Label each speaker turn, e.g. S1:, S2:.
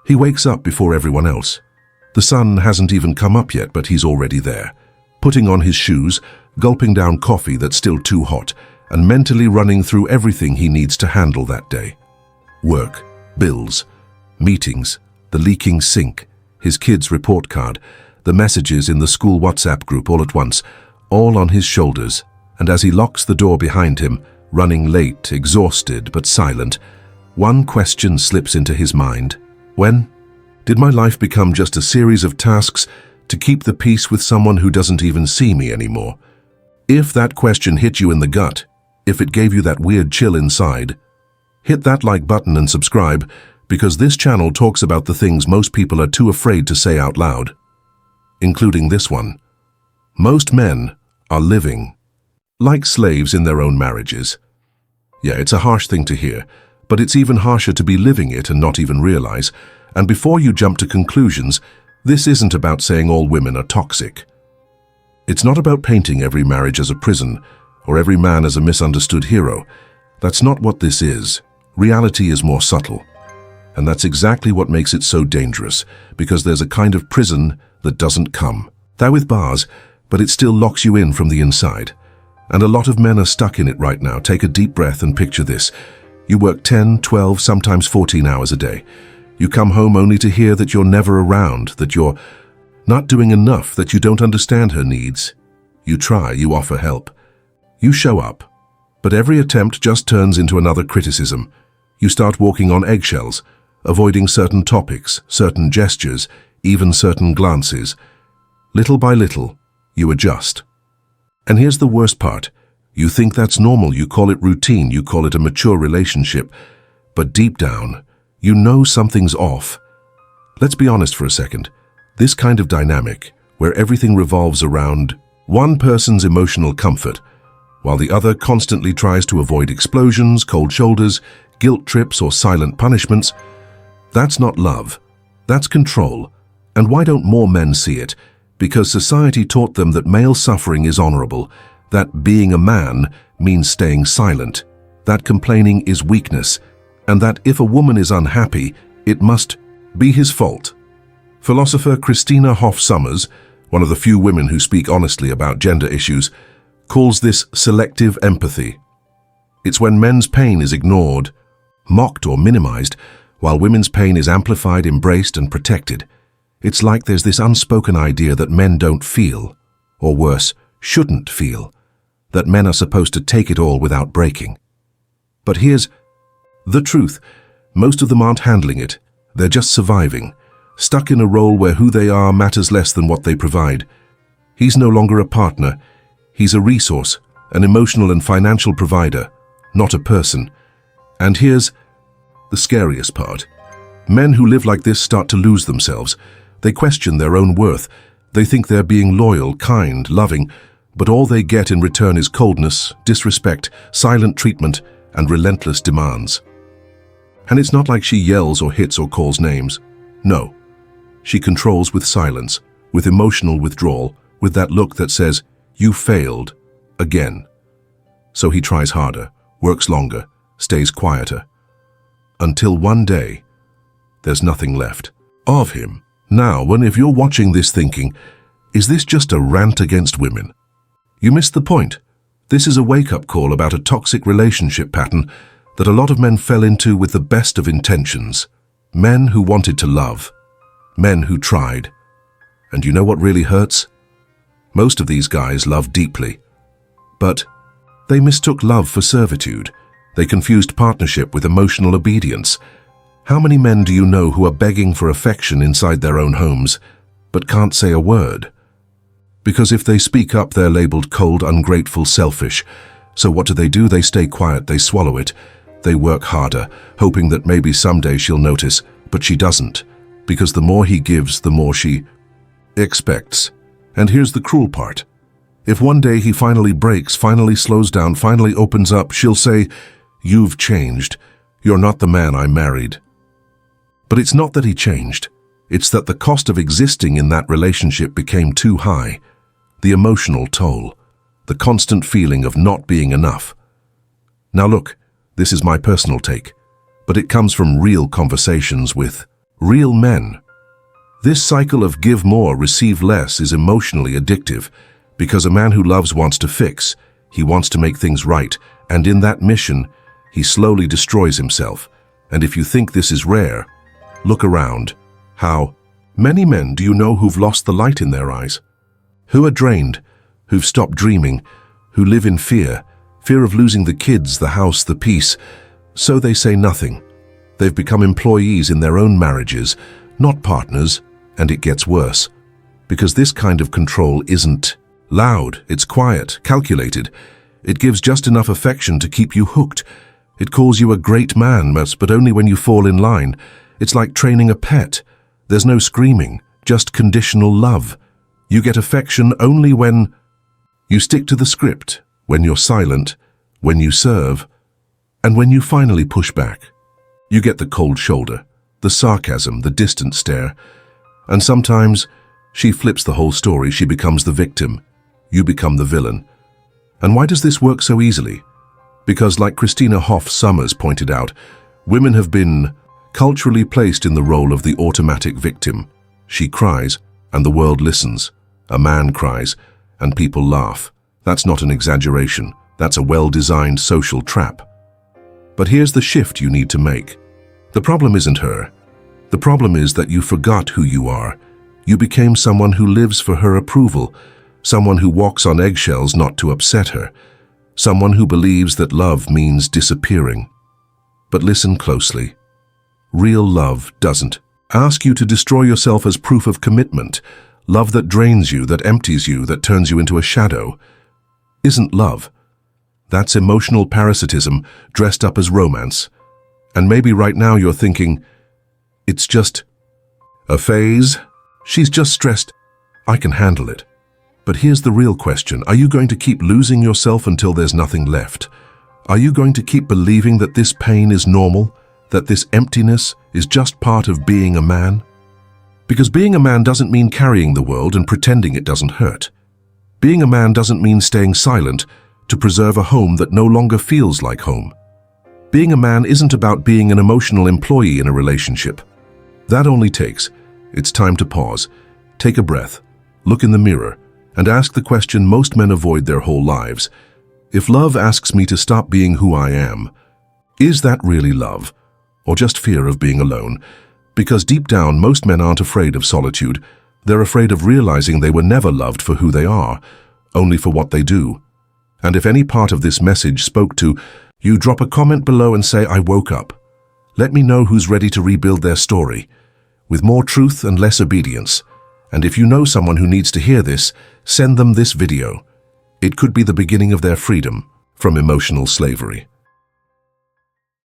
S1: He wakes up before everyone else. The sun hasn't even come up yet, but he's already there, putting on his shoes, gulping down coffee that's still too hot, and mentally running through everything he needs to handle that day. Work, bills, meetings, the leaking sink, his kid's report card, the messages in the school WhatsApp group all at once, all on his shoulders. And as he locks the door behind him, running late, exhausted but silent, one question slips into his mind. When did my life become just a series of tasks to keep the peace with someone who doesn't even see me anymore? If that question hit you in the gut, if it gave you that weird chill inside, hit that like button and subscribe, because this channel talks about the things most people are too afraid to say out loud, including this one. Most men are living like slaves in their own marriages. Yeah, it's a harsh thing to hear, but it's even harsher to be living it and not even realize. And before you jump to conclusions, this isn't about saying all women are toxic. It's not about painting every marriage as a prison or every man as a misunderstood hero. That's not what this is. Reality is more subtle. And that's exactly what makes it so dangerous, because there's a kind of prison that doesn't come. They're with bars, but it still locks you in from the inside. And a lot of men are stuck in it right now. Take a deep breath and picture this. You work 10, 12, sometimes 14 hours a day. You come home only to hear that you're never around, that you're not doing enough, that you don't understand her needs. You try, you offer help. You show up. But every attempt just turns into another criticism. You start walking on eggshells, avoiding certain topics, certain gestures, even certain glances. Little by little, you adjust. And here's the worst part. You think that's normal, you call it routine, you call it a mature relationship. But deep down, you know something's off. Let's be honest for a second. This kind of dynamic, where everything revolves around one person's emotional comfort, while the other constantly tries to avoid explosions, cold shoulders, guilt trips, or silent punishments, that's not love. That's control. And why don't more men see it? Because society taught them that male suffering is honorable, that being a man means staying silent, that complaining is weakness, and that if a woman is unhappy, it must be his fault. Philosopher Cristina Hoff Sommers, one of the few women who speak honestly about gender issues, calls this selective empathy. It's when men's pain is ignored, mocked or minimized, while women's pain is amplified, embraced, and protected. It's like there's this unspoken idea that men don't feel, or worse, shouldn't feel, that men are supposed to take it all without breaking. But here's the truth. Most of them aren't handling it. They're just surviving, stuck in a role where who they are matters less than what they provide. He's no longer a partner. He's a resource, an emotional and financial provider, not a person. And here's the scariest part. Men who live like this start to lose themselves. They question their own worth. They think they're being loyal, kind, loving, but all they get in return is coldness, disrespect, silent treatment, and relentless demands. And it's not like she yells or hits or calls names. No. She controls with silence, with emotional withdrawal, with that look that says, "You failed, again." So he tries harder, works longer, stays quieter, until one day, there's nothing left of him. Now, if you're watching this thinking, is this just a rant against women? You missed the point. This is a wake-up call about a toxic relationship pattern that a lot of men fell into with the best of intentions. Men who wanted to love. Men who tried. And you know what really hurts? Most of these guys love deeply. But they mistook love for servitude. They confused partnership with emotional obedience. How many men do you know who are begging for affection inside their own homes, but can't say a word? Because if they speak up, they're labeled cold, ungrateful, selfish. So what do? They stay quiet, they swallow it. They work harder, hoping that maybe someday she'll notice, but she doesn't. Because the more he gives, the more she expects. And here's the cruel part. If one day he finally breaks, finally slows down, finally opens up, she'll say, "You've changed. You're not the man I married." But it's not that he changed. It's that the cost of existing in that relationship became too high. The emotional toll, the constant feeling of not being enough. Now look, this is my personal take, but it comes from real conversations with Real men. This cycle of give more, receive less is emotionally addictive because a man who loves wants to fix, he wants to make things right, and in that mission, he slowly destroys himself. And if you think this is rare, look around. How many men do you know who've lost the light in their eyes? Who are drained, who've stopped dreaming, who live in fear of losing the kids, the house, the peace, so they say nothing. They've become employees in their own marriages, not partners, and it gets worse. Because this kind of control isn't loud, it's quiet, calculated. It gives just enough affection to keep you hooked. It calls you a great man, but only when you fall in line. It's like training a pet. There's no screaming, just conditional love. You get affection only when you stick to the script, when you're silent, when you serve, and when you finally push back. You get the cold shoulder, the sarcasm, the distant stare. And sometimes she flips the whole story. She becomes the victim. You become the villain. And why does this work so easily? Because, like Cristina Hoff Sommers pointed out, women have been culturally placed in the role of the automatic victim. She cries, and the world listens. A man cries, and people laugh. That's not an exaggeration. That's a well-designed social trap. But here's the shift you need to make. The problem isn't her. The problem is that you forgot who you are. You became someone who lives for her approval, someone who walks on eggshells not to upset her, someone who believes that love means disappearing. But listen closely. Real love doesn't ask you to destroy yourself as proof of commitment. Love that drains you, that empties you, that turns you into a shadow, isn't love. That's emotional parasitism dressed up as romance. And maybe right now you're thinking, it's just a phase. She's just stressed. I can handle it. But here's the real question. Are you going to keep losing yourself until there's nothing left? Are you going to keep believing that this pain is normal, that this emptiness is just part of being a man? Because being a man doesn't mean carrying the world and pretending it doesn't hurt. Being a man doesn't mean staying silent to preserve a home that no longer feels like home. Being a man isn't about being an emotional employee in a relationship. That only takes. It's time to pause, take a breath, look in the mirror, and ask the question most men avoid their whole lives. If love asks me to stop being who I am, is that really love? Or just fear of being alone? Because deep down, most men aren't afraid of solitude. They're afraid of realizing they were never loved for who they are, only for what they do. And if any part of this message spoke to you, drop a comment below and say, I woke up. Let me know who's ready to rebuild their story, with more truth and less obedience. And if you know someone who needs to hear this, send them this video. It could be the beginning of their freedom from emotional slavery.